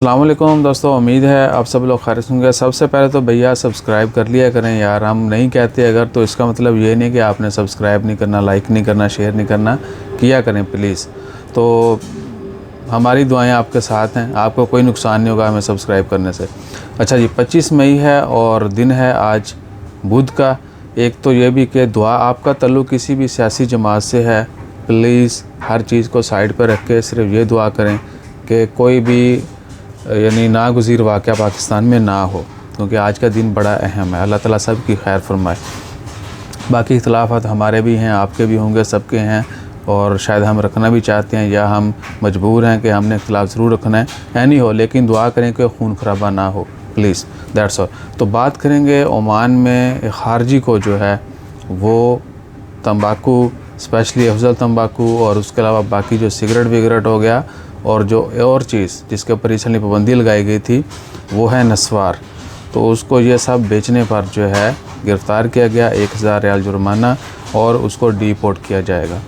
अस्सलाम वालेकुम दोस्तों, उम्मीद है आप सब लोग खैरियत होंगे। सबसे पहले तो भैया सब्सक्राइब कर लिया करें यार। हम नहीं कहते अगर तो इसका मतलब ये नहीं कि आपने सब्सक्राइब नहीं करना, लाइक नहीं करना, शेयर नहीं करना, किया करें प्लीज़। तो हमारी दुआएं आपके साथ हैं, आपको कोई नुकसान नहीं होगा हमें सब्सक्राइब करने से। अच्छा जी, 25 मई है और दिन है आज बुध का। एक तो ये भी कि दुआ आपका ताल्लुक़ किसी भी सियासी जमात से है, प्लीज़ हर चीज़ को साइड पर रख के सिर्फ ये दुआ करें कि कोई भी यानी नागुज़ीर वाक़या पाकिस्तान में ना हो, क्योंकि आज का दिन बड़ा अहम है। अल्लाह ताला सब की खैर फरमाए। बाकी इख्तिलाफ़ात हमारे भी हैं, आपके भी होंगे, सबके हैं, और शायद हम रखना भी चाहते हैं या हम मजबूर हैं कि हमने इख्तिलाफ़ ज़रूर रखना है नहीं हो, लेकिन दुआ करें कि खून खराबा ना हो प्लीज़, दैट्स ऑल। तो बात करेंगे ओमान में एक खारजी को जो है वो तंबाकू, स्पेशली अफजल तंबाकू और उसके अलावा बाकी जो सिगरेट विगरेट हो गया और जो और चीज़ जिसके ऊपर रिसेंटली पाबंदी लगाई गई थी वो है नस्वार, तो उसको ये सब बेचने पर जो है गिरफ़्तार किया गया, 1000 रियाल जुर्माना, और उसको डिपोर्ट किया जाएगा।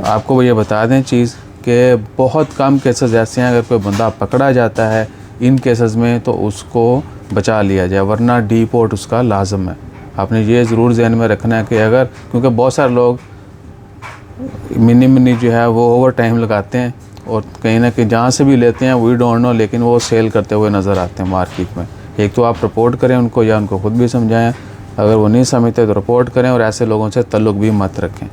आपको ये बता दें चीज़ कि बहुत कम केसेस ऐसे हैं अगर कोई बंदा पकड़ा जाता है इन केसेस में तो उसको बचा लिया जाए, वरना डिपोर्ट उसका लाजम है। आपने ये ज़रूर ज़हन में रखना है कि अगर, क्योंकि बहुत सारे लोग मिनी जो है वो ओवर टाइम लगाते हैं और कहीं ना कहीं जहाँ से भी लेते हैं वी डोंट नो, लेकिन वो सेल करते हुए नज़र आते हैं मार्केट में। एक तो आप रिपोर्ट करें उनको या उनको ख़ुद भी समझाएं, अगर वो नहीं समझते तो रिपोर्ट करें और ऐसे लोगों से ताल्लुक़ भी मत रखें,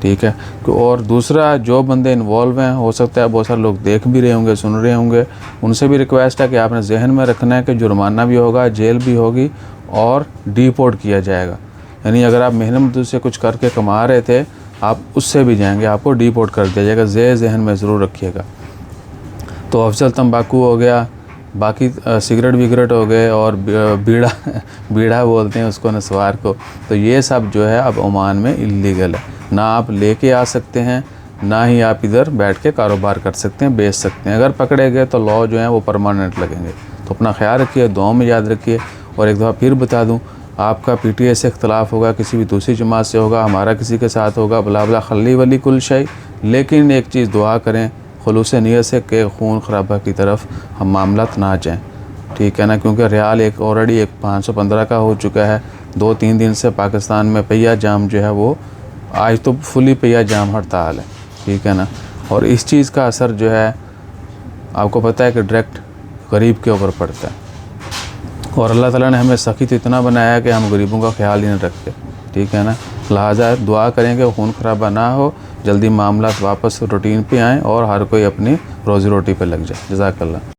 ठीक है। और दूसरा, जो बंदे इन्वॉल्व हैं, हो सकता है बहुत सारे लोग देख भी रहे होंगे, सुन रहे होंगे, उनसे भी रिक्वेस्ट है कि आपने जहन में रखना है कि जुर्माना भी होगा, जेल भी होगी और डिपोर्ट किया जाएगा। यानी अगर आप मेहनत मजदूरी से कुछ करके कमा रहे थे, आप उससे भी जाएंगे, आपको डिपोर्ट कर दिया जाएगा, जहन में ज़रूर रखिएगा। तो अफजल तंबाकू हो गया, बाकी सिगरेट विगरेट हो गए और बीड़ा बोलते हैं उसको, नस्वार को, तो ये सब जो है अब ओमान में इल्लीगल है। ना आप लेके आ सकते हैं, ना ही आप इधर बैठ के कारोबार कर सकते हैं, बेच सकते हैं। अगर पकड़े गए तो लॉ जो है वो परमानेंट लगेंगे। तो अपना ख्याल रखिए, दुआओं में याद रखिए। और एक दफ़ा फिर बता दूँ, आपका PTI से इख्तलाफ होगा, किसी भी दूसरी जमात से होगा, हमारा किसी के साथ होगा, बला बला खली वली कुल शय, लेकिन एक चीज़ दुआ करें खुलूस नियत से कि खून खराबा की तरफ हम मामलात ना जाएं, ठीक है ना। क्योंकि रियाल एक ऑलरेडी एक 515 का हो चुका है। 2-3 दिन से पाकिस्तान में पहिया जाम जो है वो, आज तो फुली पहिया जाम हड़ताल है, ठीक है ना। और इस चीज़ का असर जो है आपको पता है कि डायरेक्ट गरीब के ऊपर पड़ता है, और अल्लाह ताला ने हमें सखी तो इतना बनाया कि हम गरीबों का ख्याल ही नहीं रखते, ठीक है ना। लिहाजा दुआ करें कि खून खराबा ना हो, जल्दी मामला वापस रूटीन पे आएँ और हर कोई अपनी रोज़ी रोटी पे लग जाए। जज़ाकल्लाह।